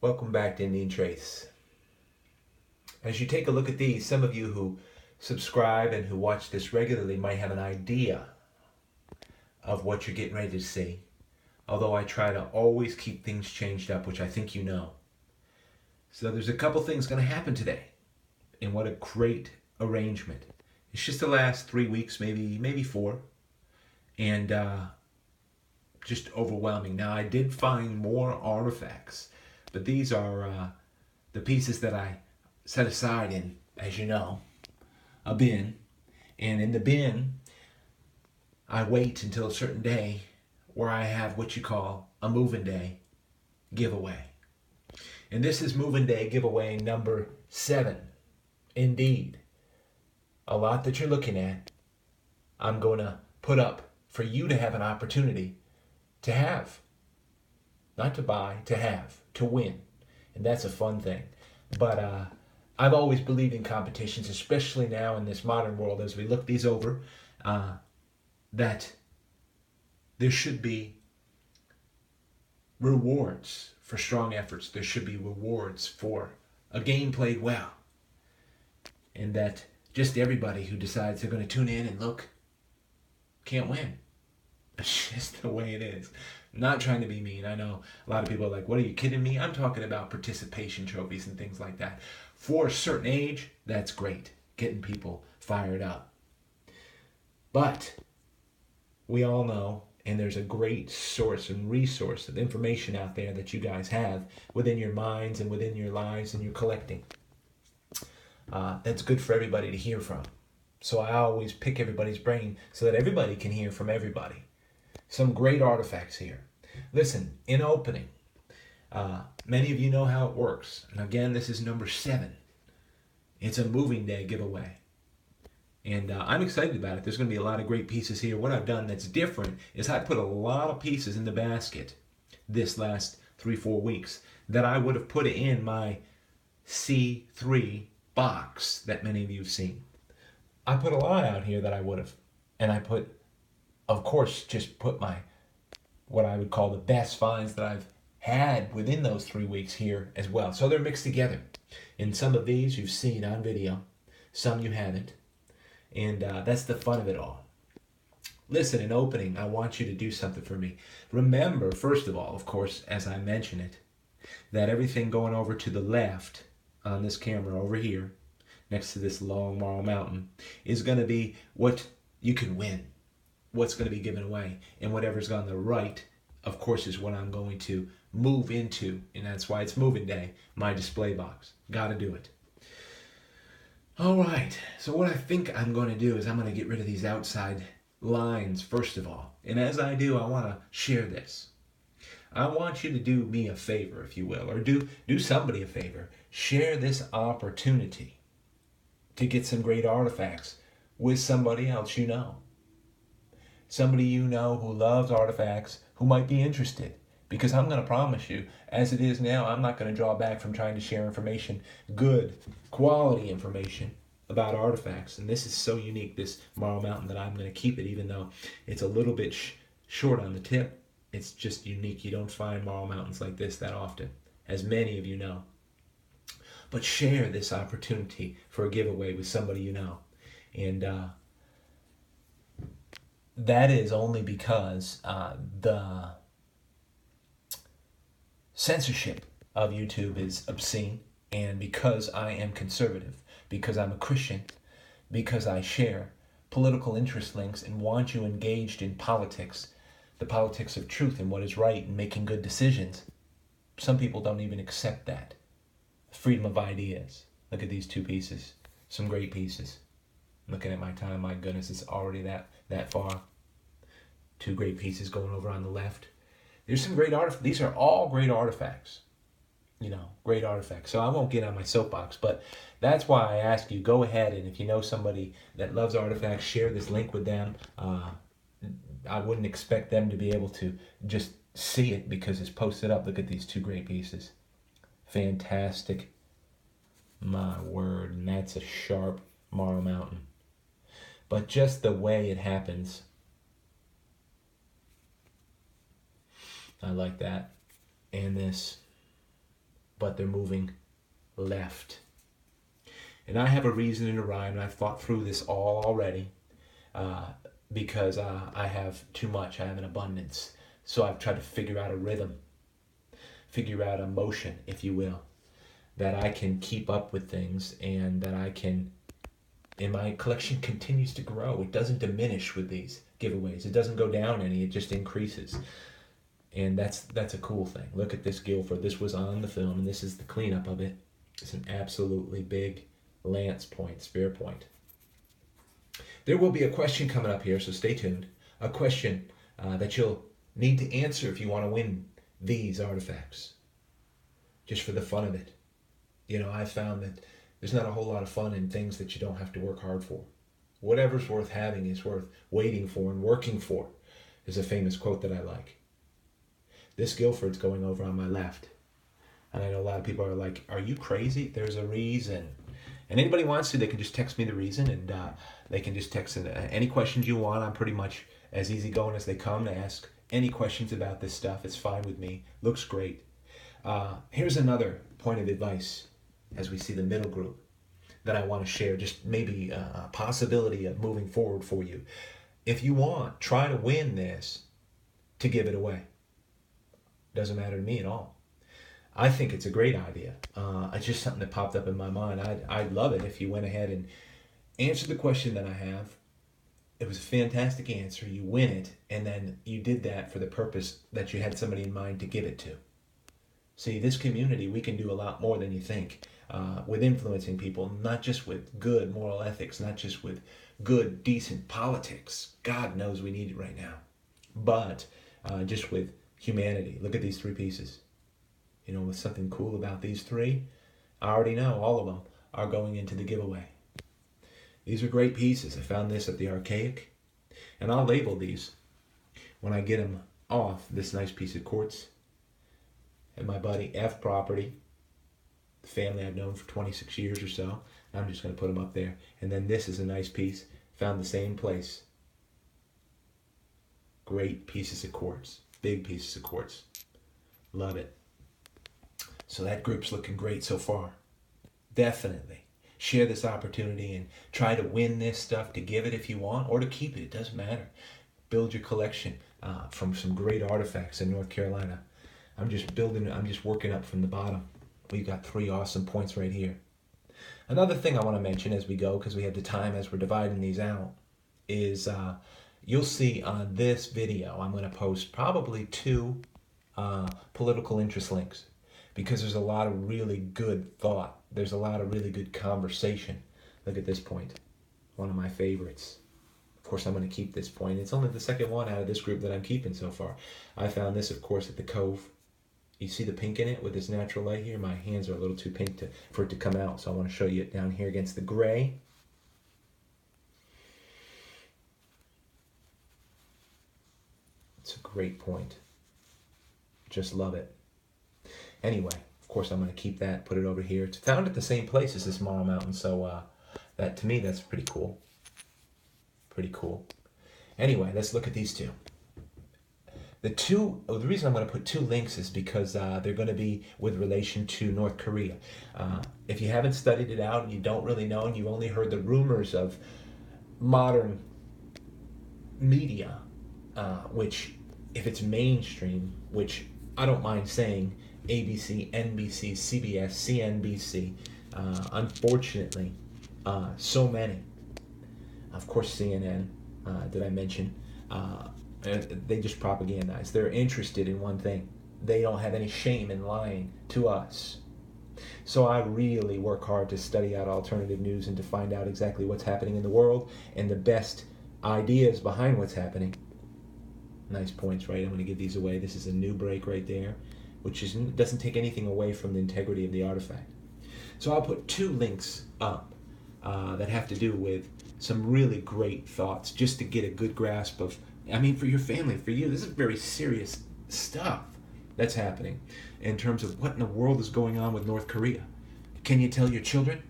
Welcome back to Indian Trace. As you take a look at these, some of you who subscribe and who watch this regularly might have an idea of what you're getting ready to see. Although I try to always keep things changed up, which I think you know. So there's a couple things going to happen today. And what a great arrangement. It's just the last 3 weeks, maybe 4. And just overwhelming. Now I did find more artifacts. But these are the pieces that I set aside in, as you know, a bin. And in the bin, I wait until a certain day where I have what you call a moving day giveaway. And this is moving day giveaway number 7. Indeed. A lot that you're looking at, I'm going to put up for you to have an opportunity to have. Not to buy, to have, to win. And that's a fun thing. But I've always believed in competitions, especially now in this modern world as we look these over, that there should be rewards for strong efforts. There should be rewards for a game played well. And that just everybody who decides they're going to tune in and look can't win. It's just the way it is. I'm not trying to be mean. I know a lot of people are like, what, are you kidding me? I'm talking about participation trophies and things like that. For a certain age, that's great. Getting people fired up. But we all know, and there's a great source and resource of information out there that you guys have within your minds and within your lives and your collecting. That's good for everybody to hear from. So I always pick everybody's brain so that everybody can hear from everybody. Some great artifacts here. Listen, in opening, many of you know how it works. And again, this is number 7. It's a moving day giveaway. And I'm excited about it. There's going to be a lot of great pieces here. What I've done that's different is I put a lot of pieces in the basket this last 3-4 weeks that I would have put in my C3 box that many of you have seen. I put a lot out here that I would have. And I put, of course, just put my, what I would call the best finds that I've had within those 3 weeks here as well. So they're mixed together. And some of these you've seen on video. Some you haven't. And that's the fun of it all. Listen, in opening, I want you to do something for me. Remember, first of all, of course, as I mention it, that everything going over to the left on this camera over here, next to this long Marl Mountain, is going to be what you can win. What's going to be given away. And whatever's on the right, of course, is what I'm going to move into. And that's why it's moving day, my display box. Got to do it. All right. So what I think I'm going to do is I'm going to get rid of these outside lines, first of all. And as I do, I want to share this. I want you to do me a favor, if you will, or do somebody a favor. Share this opportunity to get some great artifacts with somebody else you know. Somebody you know who loves artifacts, who might be interested. Because I'm going to promise you, as it is now, I'm not going to draw back from trying to share information, good, quality information about artifacts. And this is so unique, this Marl Mountain, that I'm going to keep it, even though it's a little bit short on the tip. It's just unique. You don't find Marl Mountains like this that often, as many of you know. But share this opportunity for a giveaway with somebody you know. And that is only because the censorship of YouTube is obscene, and because I am conservative, because I'm a Christian, because I share political interest links and want you engaged in politics, the politics of truth and what is right and making good decisions. Some people don't even accept that. Freedom of ideas. Look at these 2 pieces. Some great pieces. Looking at my time, my goodness, it's already that far. 2 great pieces going over on the left. There's some great artifacts. These are all great artifacts. You know, great artifacts. So I won't get on my soapbox, but that's why I ask you, go ahead, and if you know somebody that loves artifacts, share this link with them. I wouldn't expect them to be able to just see it because it's posted up. Look at these 2 great pieces. Fantastic. My word, and that's a sharp Marl Mountain. But just the way it happens, I like that. And this, but they're moving left. And I have a reason and a rhyme, and I've thought through this all already, because I have too much. I have an abundance. So I've tried to figure out a rhythm, figure out a motion, if you will, that I can keep up with things, and that I can, and my collection continues to grow. It doesn't diminish with these giveaways. It doesn't go down any, it just increases. And that's a cool thing. Look at this Guilford. This was on the film, and this is the cleanup of it. It's an absolutely big lance point, spear point. There will be a question coming up here, so stay tuned. A question that you'll need to answer if you want to win these artifacts, just for the fun of it. You know, I found that there's not a whole lot of fun in things that you don't have to work hard for. Whatever's worth having is worth waiting for and working for, is a famous quote that I like. This Guilford's going over on my left. And I know a lot of people are like, are you crazy? There's a reason. And anybody wants to, they can just text me the reason, and they can just text any questions you want. I'm pretty much as easygoing as they come to ask any questions about this stuff. It's fine with me. Looks great. Here's another point of advice as we see the middle group that I want to share, just maybe a possibility of moving forward for you. If you want, try to win this to give it away. Doesn't matter to me at all. I think it's a great idea. It's just something that popped up in my mind. I'd love it if you went ahead and answered the question that I have. It was a fantastic answer. You win it, and then you did that for the purpose that you had somebody in mind to give it to. See, this community, we can do a lot more than you think with influencing people, not just with good moral ethics, not just with good, decent politics. God knows we need it right now. But just with humanity. Look at these three pieces. You know, with something cool about these three, I already know all of them are going into the giveaway. These are great pieces. I found this at the Archaic, and I'll label these when I get them off. This nice piece of quartz, and my buddy F property, the family I've known for 26 years or so. I'm just going to put them up there. And then this is a nice piece, found the same place. Great pieces of quartz, big pieces of quartz. Love it. So that group's looking great so far. Definitely share this opportunity and try to win this stuff, to give it if you want, or to keep it. It doesn't matter. Build your collection from some great artifacts in North Carolina. I'm just working up from the bottom. We've got 3 awesome points right here. Another thing I want to mention as we go, because we have the time as we're dividing these out, is you'll see on this video, I'm going to post probably 2 political interest links, because there's a lot of really good thought. There's a lot of really good conversation. Look at this point, one of my favorites. Of course, I'm going to keep this point. It's only the second one out of this group that I'm keeping so far. I found this, of course, at the Cove. You see the pink in it with this natural light here? My hands are a little too pink for it to come out, so I want to show you it down here against the gray. It's a great point. Just love it. Anyway, of course, I'm going to keep that, put it over here. It's found at the same place as this Marl Mountain, so that, to me, that's pretty cool. Pretty cool. Anyway, let's look at these two. The reason I'm going to put 2 links is because they're going to be with relation to North Korea. If you haven't studied it out and you don't really know, and you've only heard the rumors of modern media, which, if it's mainstream, which I don't mind saying, ABC, NBC, CBS, CNBC, unfortunately, so many. Of course, CNN, did I mention? They just propagandize. They're interested in one thing. They don't have any shame in lying to us. So I really work hard to study out alternative news and to find out exactly what's happening in the world and the best ideas behind what's happening. Nice points, right? I'm going to give these away. This is a new break right there, which doesn't take anything away from the integrity of the artifact. So I'll put 2 links up that have to do with some really great thoughts, just to get a good grasp of, I mean, for your family, for you, this is very serious stuff that's happening in terms of what in the world is going on with North Korea. Can you tell your children?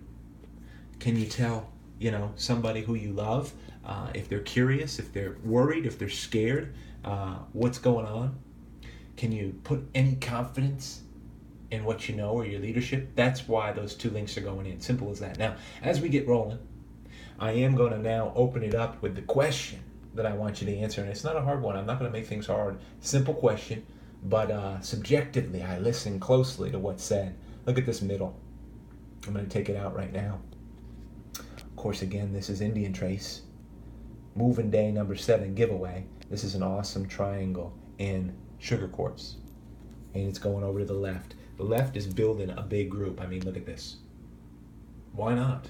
Can you tell, somebody who you love, if they're curious, if they're worried, if they're scared, what's going on? Can you put any confidence and what you know or your leadership, that's why those two links are going in. Simple as that. Now, as we get rolling, I am going to now open it up with the question that I want you to answer. And it's not a hard one. I'm not going to make things hard. Simple question, but subjectively, I listen closely to what's said. Look at this middle. I'm going to take it out right now. Of course, again, this is Indian Trace. Moving Day number 7 giveaway. This is an awesome triangle in sugar quartz. And it's going over to the left. The left is building a big group. I mean, look at this. Why not?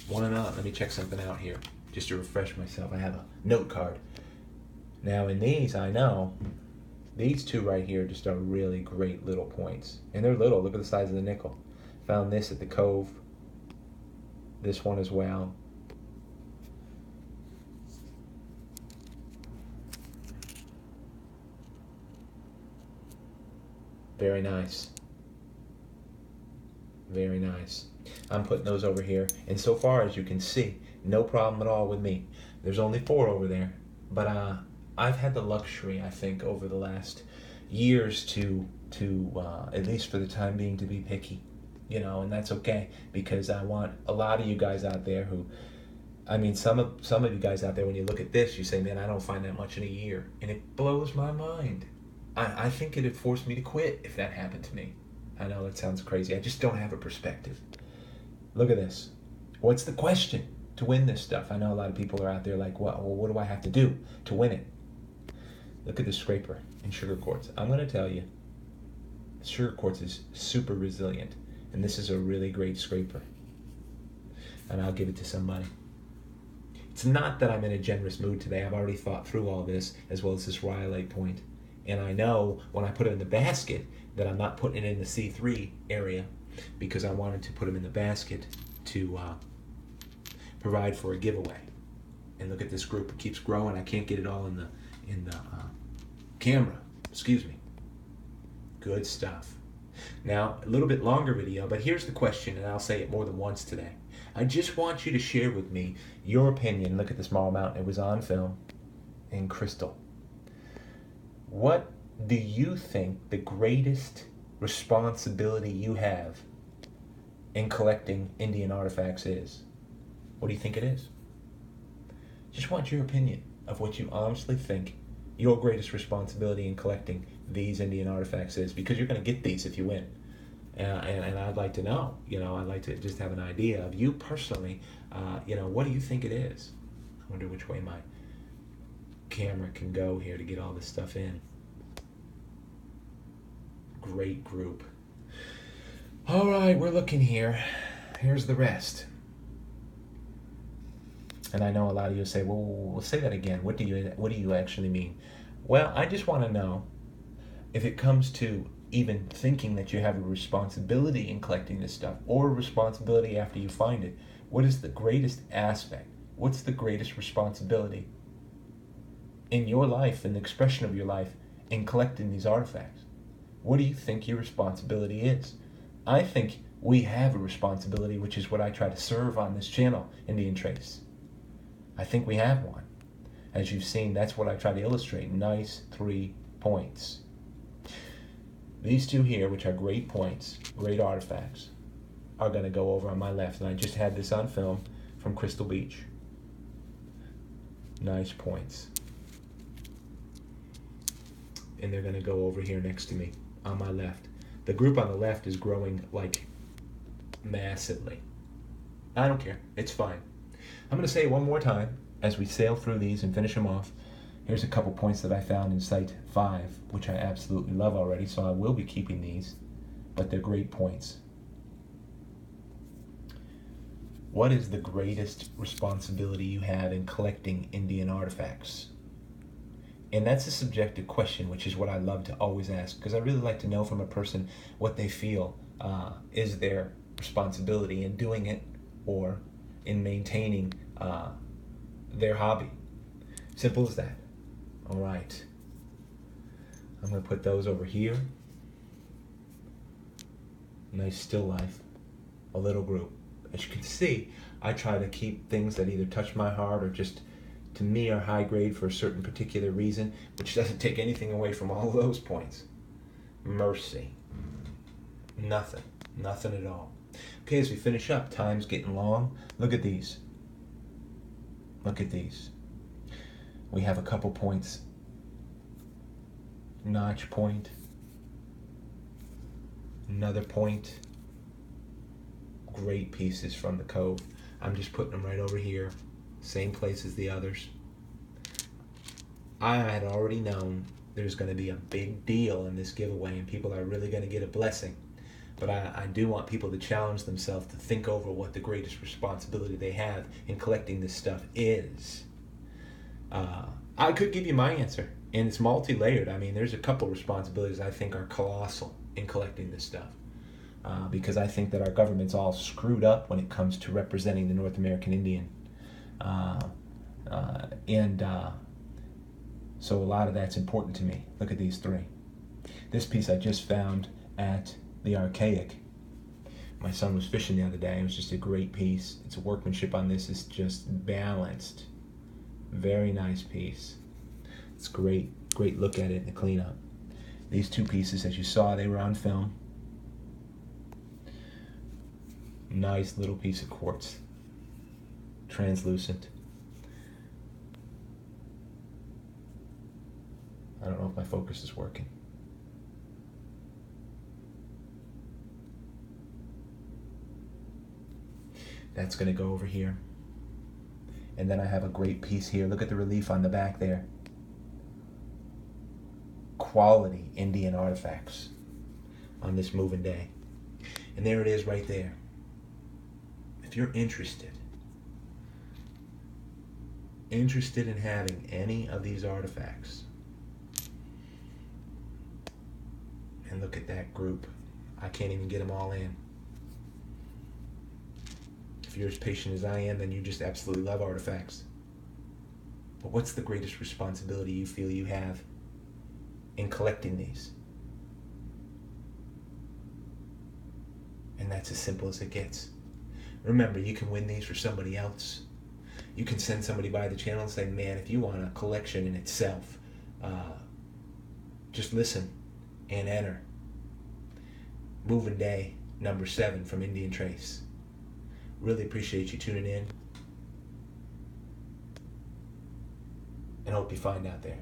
Why not? Let me check something out here, just to refresh myself. I have a note card. Now in these, I know, these two right here just are really great little points. And they're little. Look at the size of the nickel. Found this at the Cove. This one as well. Very nice. Very nice. I'm putting those over here. And so far, as you can see, no problem at all with me. There's only 4 over there. But I've had the luxury, I think, over the last years to at least for the time being, to be picky. You know, and that's okay, because I want a lot of you guys out there who, I mean, some of you guys out there, when you look at this, you say, man, I don't find that much in a year. And it blows my mind. I think it'd force me to quit if that happened to me. I know it sounds crazy. I just don't have a perspective. Look at this. What's the question to win this stuff? I know a lot of people are out there like, well, what do I have to do to win it? Look at the scraper in sugar quartz. I'm going to tell you, sugar quartz is super resilient. And this is a really great scraper. And I'll give it to somebody. It's not that I'm in a generous mood today. I've already thought through all this, as well as this rhyolite point. And I know when I put it in the basket that I'm not putting it in the C3 area, because I wanted to put them in the basket to provide for a giveaway. And look at this group. It keeps growing. I can't get it all in the camera. Excuse me. Good stuff. Now, a little bit longer video, but here's the question, and I'll say it more than once today. I just want you to share with me your opinion. Look at the small mountain. It was on film in crystal. What do you think the greatest responsibility you have in collecting Indian artifacts is? What do you think it is? Just want your opinion of what you honestly think your greatest responsibility in collecting these Indian artifacts is, because you're going to get these if you win. And I'd like to know, I'd like to just have an idea of you personally, what do you think it is? I wonder which way my camera can go here to get all this stuff in. Great group. All right, we're looking here. Here's the rest. And I know a lot of you say, well, we'll say that again. What do you actually mean? Well, I just want to know if it comes to even thinking that you have a responsibility in collecting this stuff, or a responsibility after you find it. What is the greatest aspect? What's the greatest responsibility in your life, in the expression of your life, in collecting these artifacts? What do you think your responsibility is? I think we have a responsibility, which is what I try to serve on this channel, Indian Trace. I think we have one. As you've seen, that's what I try to illustrate. Nice 3 points. These two here, which are great points, great artifacts, are going to go over on my left. And I just had this on film from Crystal Beach. Nice points. And they're going to go over here next to me on my left. The group on the left is growing like massively. I don't care. It's fine. I'm going to say it one more time as we sail through these and finish them off. Here's a couple points that I found in Site 5, which I absolutely love already, so I will be keeping these, but they're great points. What is the greatest responsibility you have in collecting Indian artifacts? And that's a subjective question, which is what I love to always ask, because I really like to know from a person what they feel is their responsibility in doing it or in maintaining their hobby. Simple as that. All right. I'm going to put those over here. Nice still life. A little group. As you can see, I try to keep things that either touch my heart or just, to me, are high grade for a certain particular reason, which doesn't take anything away from all those points. Mercy. Nothing. Nothing at all. Okay, as we finish up, time's getting long. Look at these. Look at these. We have a couple points. Notch point. Another point. Great pieces from the Cove. I'm just putting them right over here. Same place as the others. I had already known there's going to be a big deal in this giveaway and people are really going to get a blessing. But I do want people to challenge themselves to think over what the greatest responsibility they have in collecting this stuff is. I could give you my answer, and it's multi-layered. I mean, there's a couple responsibilities I think are colossal in collecting this stuff. Because I think that our government's all screwed up when it comes to representing the North American Indian. So a lot of that's important to me. Look at these three. This piece I just found at the Archaic. My son was fishing the other day. It was just a great piece. Its workmanship on this is just balanced. Very nice piece. It's great. Great look at it in the cleanup. These two pieces, as you saw, they were on film. Nice little piece of quartz. Translucent. I don't know if my focus is working. That's going to go over here. And then I have a great piece here. Look at the relief on the back there. Quality Indian artifacts on this moving day. And there it is right there. If you're interested in having any of these artifacts, and look at that group. I can't even get them all in. If you're as patient as I am, then you just absolutely love artifacts. But what's the greatest responsibility you feel you have in collecting these? And that's as simple as it gets. Remember, you can win these for somebody else. You can send somebody by the channel and say, man, if you want a collection in itself, just listen and enter. Moving Day number 7 from Indian Trace. Really appreciate you tuning in and hope you find out there.